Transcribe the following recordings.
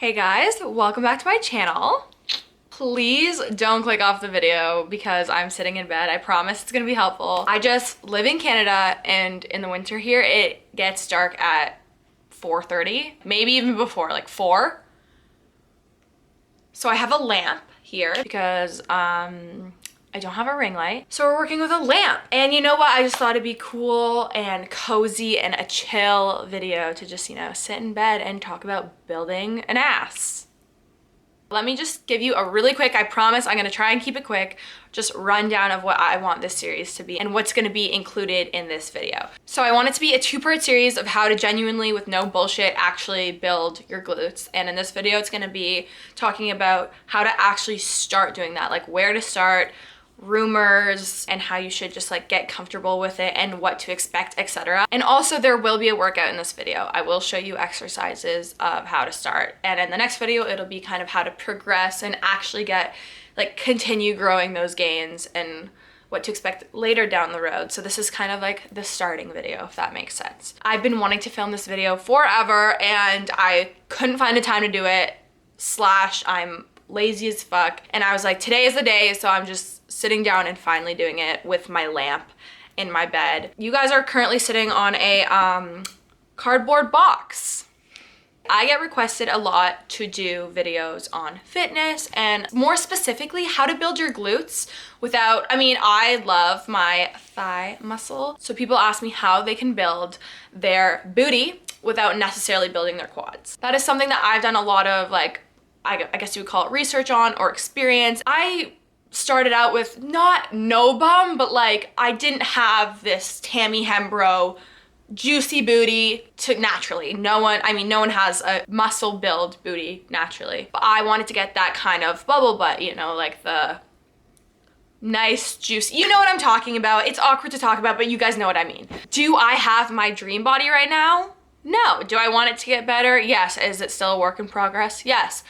Hey guys, welcome back to my channel. Please don't click off the video because I'm sitting in bed. I promise it's gonna be helpful. I just live in Canada and in the winter here, it gets dark at 4:30, maybe even before, like 4. So I have a lamp here because I don't have a ring light. So we're working with a lamp. And you know what? I just thought it'd be cool and cozy and a chill video to just, sit in bed and talk about building an ass. Let me just give you a really quick, I promise I'm gonna try and keep it quick, just rundown of what I want this series to be and what's gonna be included in this video. So I want it to be a 2-part series of how to genuinely, with no bullshit, actually build your glutes. And in this video, it's gonna be talking about how to actually start doing that, like where to start, rumors, and how you should just get comfortable with it and what to expect, etc. And also there will be a workout in this video. I will show you exercises of how to start, and in the next video it'll be kind of how to progress and actually get continue growing those gains and what to expect later down the road. So this is kind of like the starting video, if that makes sense. I've been wanting to film this video forever and I couldn't find a time to do it, / I'm lazy as fuck, and I was like, today is the day. So I'm just sitting down and finally doing it with my lamp in my bed. You guys are currently sitting on a cardboard box. I get requested a lot to do videos on fitness and more specifically how to build your glutes without, I love my thigh muscle. So people ask me how they can build their booty without necessarily building their quads. That is something that I've done a lot of, I guess you would call it research on or experience. I started out with not no bum, but I didn't have this Tammy Hembro juicy booty to naturally. No one has a muscle build booty naturally. But I wanted to get that kind of bubble butt, the nice juicy, you know what I'm talking about. It's awkward to talk about, but you guys know what I mean. Do I have my dream body right now? No. Do I want it to get better? Yes. Is it still a work in progress? Yes.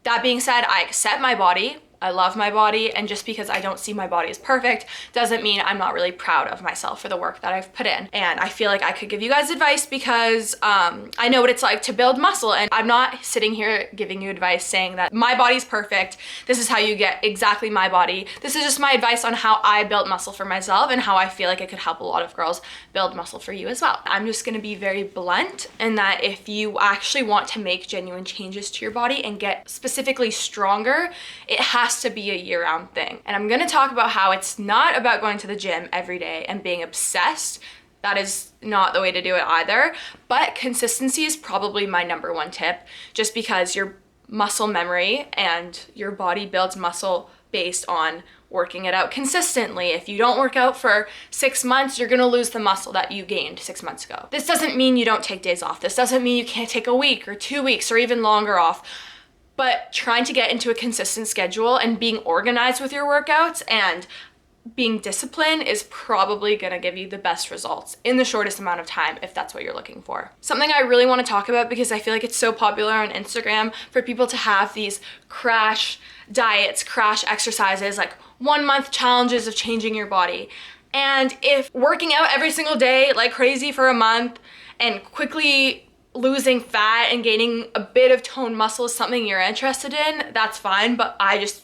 That being said, I accept my body. I love my body, and just because I don't see my body as perfect doesn't mean I'm not really proud of myself for the work that I've put in. And I feel like I could give you guys advice because I know what it's like to build muscle, and I'm not sitting here giving you advice saying that my body's perfect, this is how you get exactly my body. This is just my advice on how I built muscle for myself and how I feel like it could help a lot of girls build muscle for you as well. I'm just gonna be very blunt in that if you actually want to make genuine changes to your body and get specifically stronger, it has to be a year-round thing. And I'm gonna talk about how it's not about going to the gym every day and being obsessed. That is not the way to do it either. But consistency is probably my #1 tip, just because your muscle memory and your body builds muscle based on working it out consistently. If you don't work out for 6 months, you're gonna lose the muscle that you gained 6 months ago. This doesn't mean you don't take days off. This doesn't mean you can't take a week or 2 weeks or even longer off. But trying to get into a consistent schedule and being organized with your workouts and being disciplined is probably gonna give you the best results in the shortest amount of time if that's what you're looking for. Something I really wanna talk about, because I feel like it's so popular on Instagram for people to have these crash diets, crash exercises, 1-month challenges of changing your body. And if working out every single day like crazy for a month and quickly losing fat and gaining a bit of toned muscle is something you're interested in, that's fine, but I just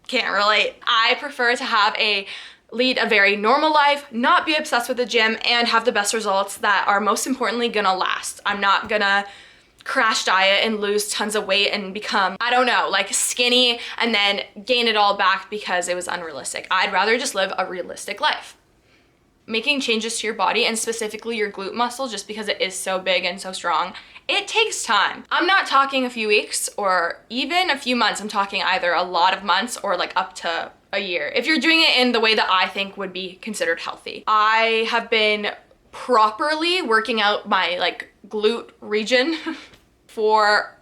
can't relate. I prefer to lead a very normal life, not be obsessed with the gym, and have the best results that are most importantly gonna last. I'm not gonna crash diet and lose tons of weight and become, skinny and then gain it all back because it was unrealistic. I'd rather just live a realistic life. Making changes to your body, and specifically your glute muscle, just because it is so big and so strong, it takes time. I'm not talking a few weeks or even a few months. I'm talking either a lot of months or up to a year, if you're doing it in the way that I think would be considered healthy. I have been properly working out my glute region for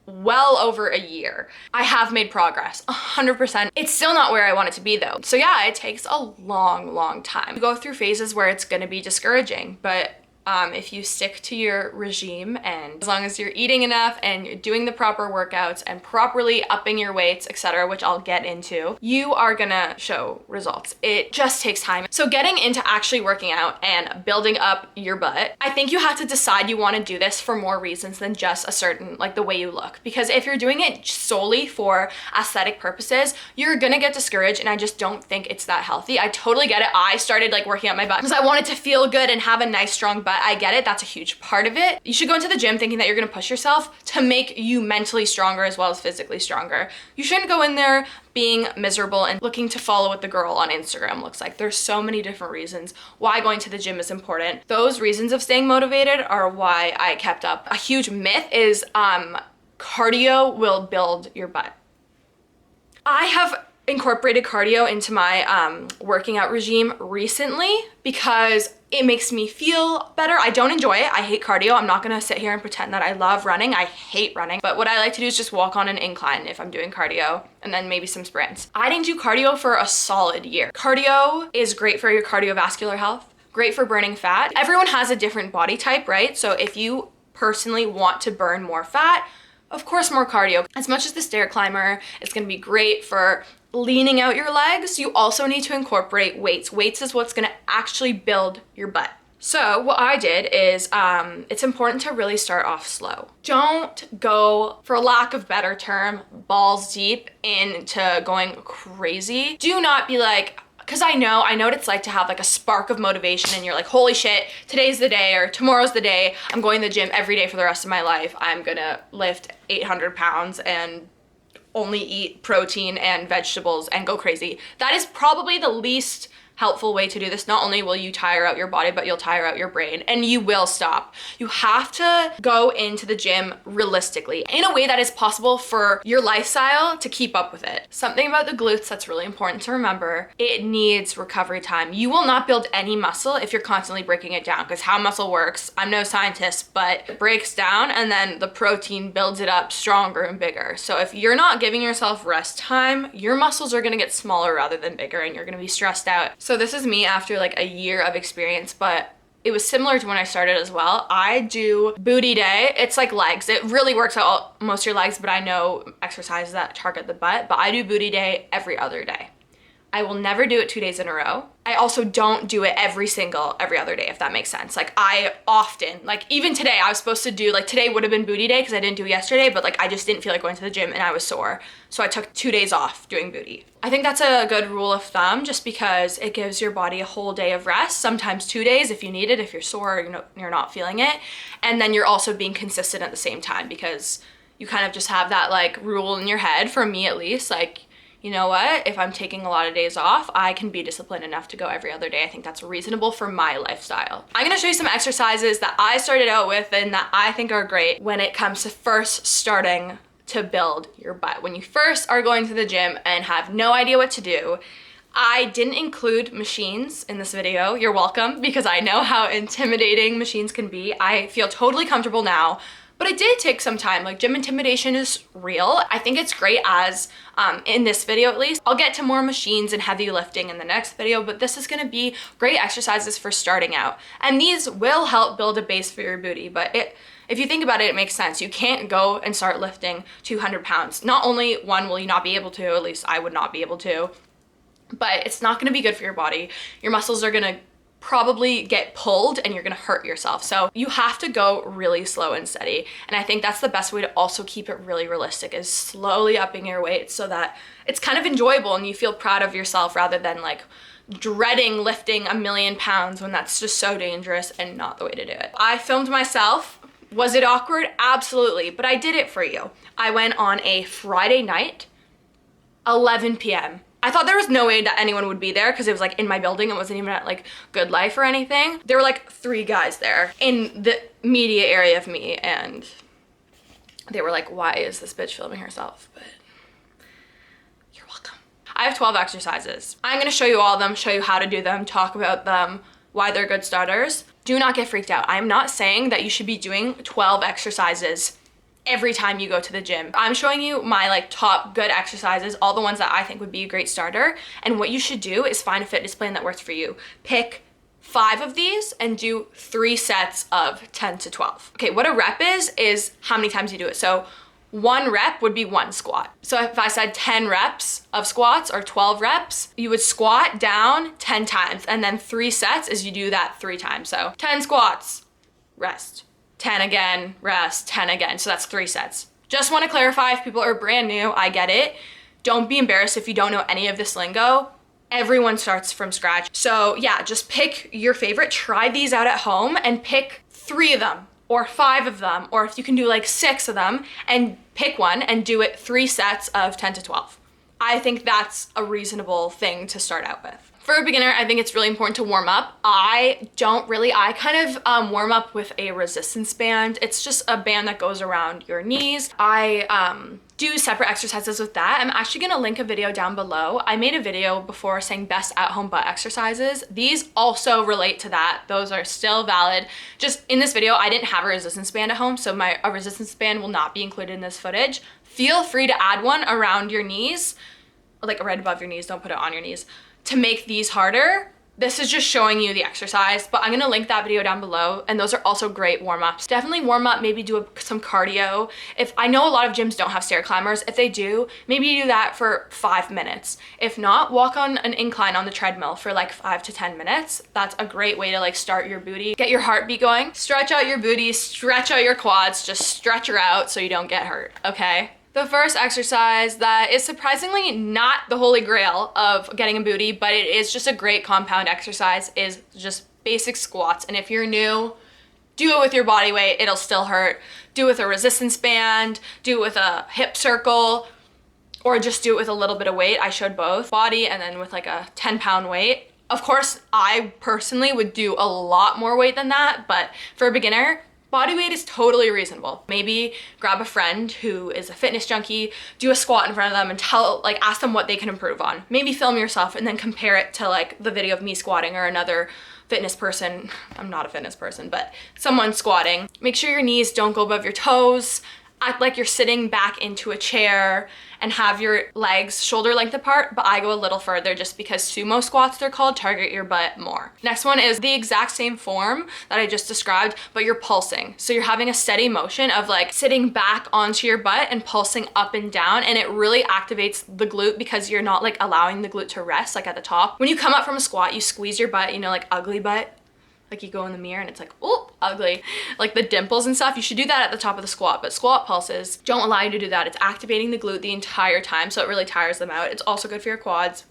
well over a year. I have made progress, 100%. It's still not where I want it to be though. So yeah, it takes a long time. You go through phases where it's gonna be discouraging, but if you stick to your regime, and as long as you're eating enough and you're doing the proper workouts and properly upping your weights, etc., which I'll get into, you are gonna show results. It just takes time. So getting into actually working out and building up your butt, I think you have to decide you want to do this for more reasons than just a certain, like the way you look. Because if you're doing it solely for aesthetic purposes, you're gonna get discouraged, and I just don't think it's that healthy. I totally get it. I started like working out my butt because I wanted to feel good and have a nice strong butt. I get it. That's a huge part of it. You should go into the gym thinking that you're gonna push yourself to make you mentally stronger as well as physically stronger. You shouldn't go in there being miserable and looking to follow what the girl on Instagram looks like. There's so many different reasons why going to the gym is important. Those reasons of staying motivated are why I kept up. A huge myth is cardio will build your butt. I have incorporated cardio into my working out regime recently because it makes me feel better. I don't enjoy it. I hate cardio. I'm not gonna sit here and pretend that I love running. I hate running. But what I like to do is just walk on an incline if I'm doing cardio, and then maybe some sprints. I didn't do cardio for a solid year. Cardio is great for your cardiovascular health, great for burning fat. Everyone has a different body type, right? So if you personally want to burn more fat, of course more cardio. As much as the stair climber is gonna be great for leaning out your legs, you also need to incorporate weights. Weights is what's gonna actually build your butt. So what I did is, it's important to really start off slow. Don't go, for lack of better term, balls deep into going crazy. Do not be like, because I know what it's like to have like a spark of motivation and you're like, holy shit, today's the day or tomorrow's the day. I'm going to the gym every day for the rest of my life. I'm gonna lift 800 pounds and only eat protein and vegetables and go crazy. That is probably the least helpful way to do this. Not only will you tire out your body, but you'll tire out your brain and you will stop. You have to go into the gym realistically in a way that is possible for your lifestyle to keep up with it. Something about the glutes that's really important to remember, it needs recovery time. You will not build any muscle if you're constantly breaking it down, because how muscle works, I'm no scientist, but it breaks down and then the protein builds it up stronger and bigger. So if you're not giving yourself rest time, your muscles are gonna get smaller rather than bigger and you're gonna be stressed out. So this is me after like a year of experience, but it was similar to when I started as well. I do booty day. It's like legs. It really works out most of your legs, but I know exercises that target the butt, but I do booty day every other day. I will never do it 2 days in a row. I also don't do it every other day, if that makes sense. Like I often, like even today, I was supposed to do, like today would have been booty day because I didn't do it yesterday, but like I just didn't feel like going to the gym and I was sore. So I took 2 days off doing booty. I think that's a good rule of thumb just because it gives your body a whole day of rest, sometimes 2 days if you need it, if you're sore or you're not feeling it. And then you're also being consistent at the same time because you kind of just have that like rule in your head, for me at least, like, you know what, if I'm taking a lot of days off, I can be disciplined enough to go every other day. I think that's reasonable for my lifestyle. I'm gonna show you some exercises that I started out with and that I think are great when it comes to first starting to build your butt. When you first are going to the gym and have no idea what to do, I didn't include machines in this video. You're welcome, because I know how intimidating machines can be. I feel totally comfortable now, but it did take some time. Like, gym intimidation is real. I think it's great as, in this video at least. I'll get to more machines and heavy lifting in the next video, but this is gonna be great exercises for starting out. And these will help build a base for your booty, but if you think about it, it makes sense. You can't go and start lifting 200 pounds. Not only one, will you not be able to, at least I would not be able to, but it's not gonna be good for your body. Your muscles are gonna probably get pulled and you're gonna hurt yourself. So you have to go really slow and steady. And I think that's the best way to also keep it really realistic, is slowly upping your weight so that it's kind of enjoyable and you feel proud of yourself rather than like dreading lifting 1,000,000 pounds when that's just so dangerous and not the way to do it. I filmed myself. Was it awkward? Absolutely, but I did it for you. I went on a Friday night, 11 p.m. I thought there was no way that anyone would be there because it was like in my building. It wasn't even at like Good Life or anything. There were like 3 guys there in the media area of me, and they were like, why is this bitch filming herself? But you're welcome. I have 12 exercises. I'm gonna show you all of them, show you how to do them, talk about them, why they're good starters. Do not get freaked out. I'm not saying that you should be doing 12 exercises every time you go to the gym. I'm showing you my like top good exercises, all the ones that I think would be a great starter. And what you should do is find a fitness plan that works for you. Pick 5 of these and do 3 sets of 10 to 12. Okay, what a rep is how many times you do it. So 1 rep would be 1 squat. So if I said 10 reps of squats or 12 reps, you would squat down 10 times, and then 3 sets is you do that 3 times. So 10 squats, rest, 10 again, rest, 10 again. So that's 3 sets. Just want to clarify, if people are brand new, I get it. Don't be embarrassed if you don't know any of this lingo. Everyone starts from scratch. So yeah, just pick your favorite, try these out at home and pick 3 of them or 5 of them, or if you can do like 6 of them, and pick one and do it 3 sets of 10 to 12. I think that's a reasonable thing to start out with. For a beginner, I think it's really important to warm up. I kind of warm up with a resistance band. It's just a band that goes around your knees. I do separate exercises with that. I'm actually gonna link a video down below. I made a video before saying best at-home butt exercises. These also relate to that. Those are still valid. Just in this video, I didn't have a resistance band at home, so a resistance band will not be included in this footage. Feel free to add one around your knees, like right above your knees, don't put it on your knees, to make these harder. This is just showing you the exercise, but I'm gonna link that video down below, and those are also great warm-ups. Definitely warm up, maybe do some cardio. If I know a lot of gyms don't have stair climbers, if they do, maybe you do that for 5 minutes. If not, walk on an incline on the treadmill for like 5 to 10 minutes. That's a great way to like start your booty, get your heartbeat going. Stretch out your booty, stretch out your quads, just stretch her out so you don't get hurt, okay? The first exercise that is surprisingly not the holy grail of getting a booty, but it is just a great compound exercise, is just basic squats. And if you're new, do it with your body weight, it'll still hurt. Do it with a resistance band, do it with a hip circle, or just do it with a little bit of weight. I showed both, body and then with like a 10-pound weight. Of course, I personally would do a lot more weight than that, but for a beginner, body weight is totally reasonable. Maybe grab a friend who is a fitness junkie, do a squat in front of them and ask them what they can improve on. Maybe film yourself and then compare it to like the video of me squatting or another fitness person. I'm not a fitness person, but someone squatting. Make sure your knees don't go above your toes. Act like you're sitting back into a chair and have your legs shoulder length apart, but I go a little further just because sumo squats, they're called, target your butt more. Next one is the exact same form that I just described, but you're pulsing. So you're having a steady motion of like sitting back onto your butt and pulsing up and down, and it really activates the glute because you're not like allowing the glute to rest like at the top. When you come up from a squat, you squeeze your butt, you know, like ugly butt. Like you go in the mirror and it's like, oh, ugly. Like the dimples and stuff, you should do that at the top of the squat, but squat pulses don't allow you to do that. It's activating the glute the entire time, so it really tires them out. It's also good for your quads.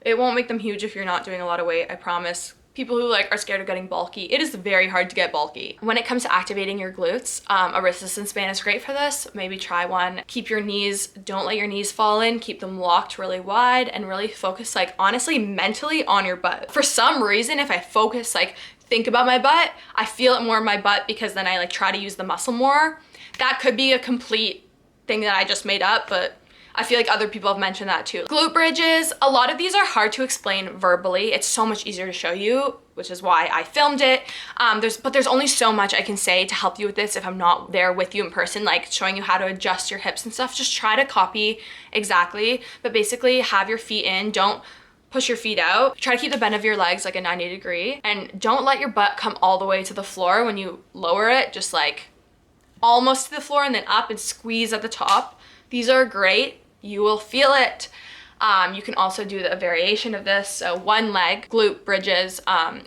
It won't make them huge if you're not doing a lot of weight, I promise. People who like are scared of getting bulky, it is very hard to get bulky. When it comes to activating your glutes, a resistance band is great for this. Maybe try one. Keep your knees, don't let your knees fall in, keep them locked really wide and really focus like honestly mentally on your butt. For some reason, if I focus like think about my butt, I feel it more in my butt because then I like try to use the muscle more. That could be a complete thing that I just made up, but I feel like other people have mentioned that too. Glute bridges, a lot of these are hard to explain verbally. It's so much easier to show you, which is why I filmed it. But there's only so much I can say to help you with this if I'm not there with you in person, like showing you how to adjust your hips and stuff. Just try to copy exactly, but basically have your feet in, don't push your feet out. Try to keep the bend of your legs like a 90 degree, and don't let your butt come all the way to the floor when you lower it, just like almost to the floor and then up and squeeze at the top. These are great. You will feel it. You can also do a variation of this. So one leg, glute bridges.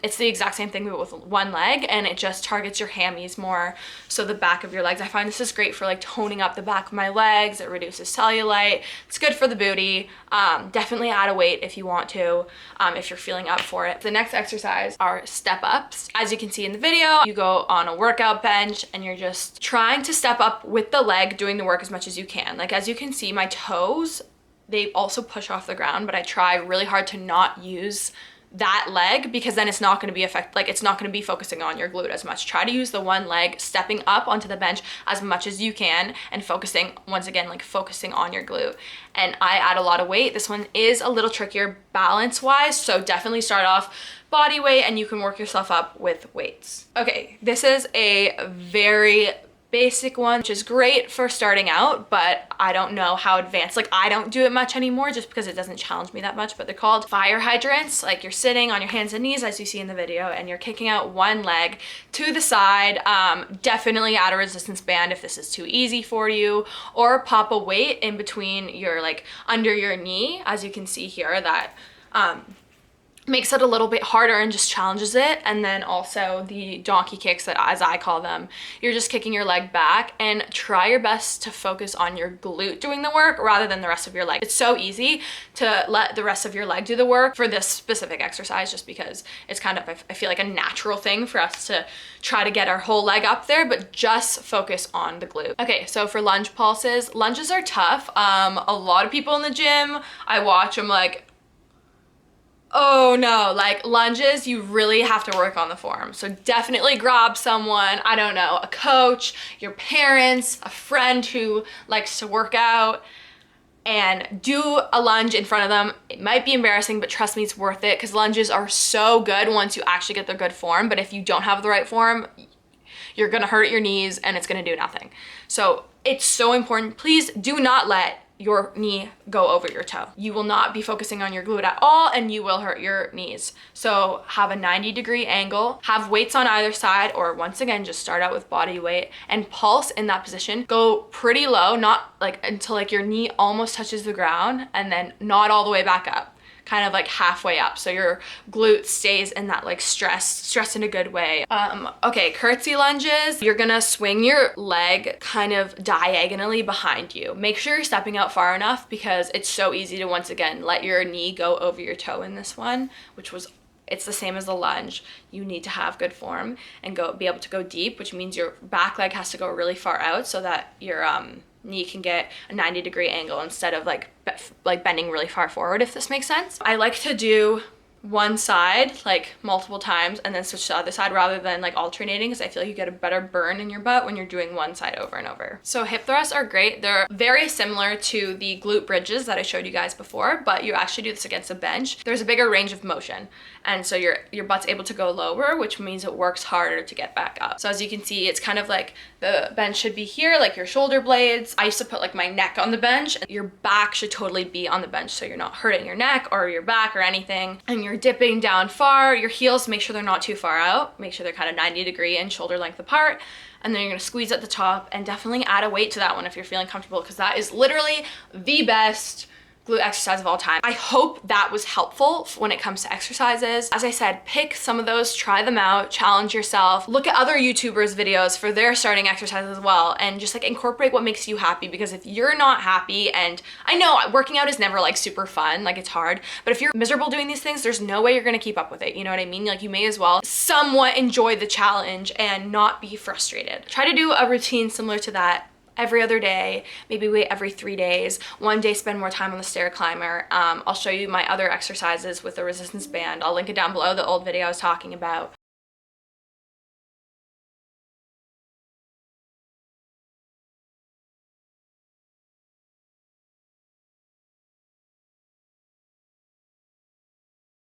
It's the exact same thing but with one leg, and it just targets your hammies more. So the back of your legs. I find this is great for like toning up the back of my legs. It reduces cellulite. It's good for the booty. Definitely add a weight if you want to, if you're feeling up for it. The next exercise are step ups. As you can see in the video, you go on a workout bench and you're just trying to step up with the leg, doing the work as much as you can. Like as you can see, my toes, they also push off the ground, but I try really hard to not use that leg because then it's not going to be it's not going to be focusing on your glute as much. Try to use the one leg, stepping up onto the bench as much as you can and focusing, once again, like focusing on your glute. And I add a lot of weight. This one is a little trickier balance wise, so definitely start off body weight and you can work yourself up with weights. Okay, this is a very basic one, which is great for starting out, but I don't know how advanced. Like, I don't do it much anymore just because it doesn't challenge me that much, but they're called fire hydrants. Like, you're sitting on your hands and knees as you see in the video, and you're kicking out one leg to the side. Definitely add a resistance band if this is too easy for you, or pop a weight in between your, like, under your knee, as you can see here, that makes it a little bit harder and just challenges it. And then also the donkey kicks, that, as I call them, you're just kicking your leg back, and try your best to focus on your glute doing the work rather than the rest of your leg. It's so easy to let the rest of your leg do the work for this specific exercise, just because it's kind of, I feel like, a natural thing for us to try to get our whole leg up there, but just focus on the glute. Okay, so for lunge pulses, lunges are tough. A lot of people in the gym, I watch them like, oh no, like lunges, you really have to work on the form. So definitely grab someone, I don't know, a coach, your parents, a friend who likes to work out, and do a lunge in front of them. It might be embarrassing, but trust me, it's worth it, because lunges are so good once you actually get the good form. But if you don't have the right form, you're gonna hurt your knees and it's gonna do nothing. So it's so important. Please do not let your knee go over your toe. You will not be focusing on your glute at all, and you will hurt your knees. So have a 90-degree angle, have weights on either side, or once again, just start out with body weight and pulse in that position. Go pretty low, not like until like your knee almost touches the ground, and then not all the way back up, kind of like halfway up, so your glute stays in that like stress in a good way. Okay, curtsy lunges, you're gonna swing your leg kind of diagonally behind you. Make sure you're stepping out far enough, because it's so easy to, once again, let your knee go over your toe in this one, it's the same as the lunge. You need to have good form and be able to go deep, which means your back leg has to go really far out so that your knee can get a 90-degree angle instead of like bending really far forward, if this makes sense. I like to do one side like multiple times and then switch to the other side rather than like alternating, because I feel like you get a better burn in your butt when you're doing one side over and over. So hip thrusts are great. They're very similar to the glute bridges that I showed you guys before, but you actually do this against a bench. There's a bigger range of motion, and so your butt's able to go lower, which means it works harder to get back up. So as you can see, it's kind of like the bench should be here, like your shoulder blades. I used to put like my neck on the bench, and your back should totally be on the bench, so you're not hurting your neck or your back or anything. And you're dipping down far. Your heels, make sure they're not too far out. Make sure they're kind of 90-degree and shoulder length apart. And then you're gonna squeeze at the top, and definitely add a weight to that one if you're feeling comfortable, because that is literally the best glute exercise of all time. I hope that was helpful when it comes to exercises. As I said, pick some of those, try them out, challenge yourself, look at other YouTubers' videos for their starting exercises as well, and just like incorporate what makes you happy, because if you're not happy, and I know working out is never like super fun, like it's hard, but if you're miserable doing these things, there's no way you're gonna keep up with it, you know what I mean? Like, you may as well somewhat enjoy the challenge and not be frustrated. Try to do a routine similar to that every other day, maybe wait every 3 days. One day spend more time on the stair climber. I'll show you my other exercises with the resistance band. I'll link it down below, the old video I was talking about.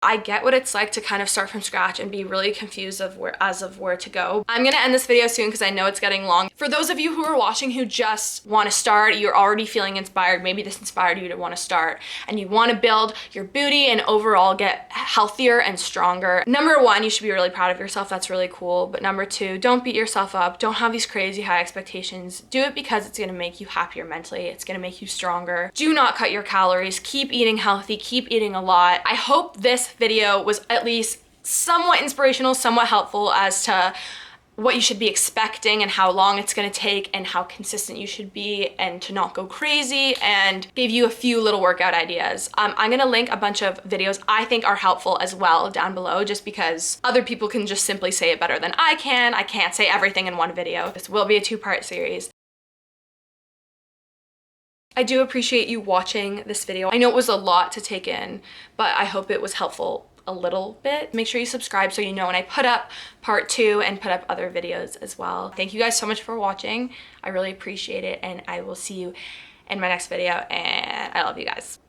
I get what it's like to kind of start from scratch and be really confused of where to go. I'm gonna end this video soon because I know it's getting long. For those of you who are watching who just want to start, you're already feeling inspired, maybe this inspired you to want to start, and you want to build your booty and overall get healthier and stronger. Number one, you should be really proud of yourself. That's really cool. But number two, don't beat yourself up. Don't have these crazy high expectations. Do it because it's gonna make you happier mentally. It's gonna make you stronger. Do not cut your calories. Keep eating healthy. Keep eating a lot. I hope this video was at least somewhat inspirational, somewhat helpful as to what you should be expecting and how long it's going to take and how consistent you should be, and to not go crazy, and gave you a few little workout ideas. I'm going to link a bunch of videos I think are helpful as well down below, just because other people can just simply say it better than I can. I can't say everything in one video. This will be a 2-part series. I do appreciate you watching this video. I know it was a lot to take in, but I hope it was helpful a little bit. Make sure you subscribe so you know when I put up part 2 and put up other videos as well. Thank you guys so much for watching. I really appreciate it, and I will see you in my next video, and I love you guys.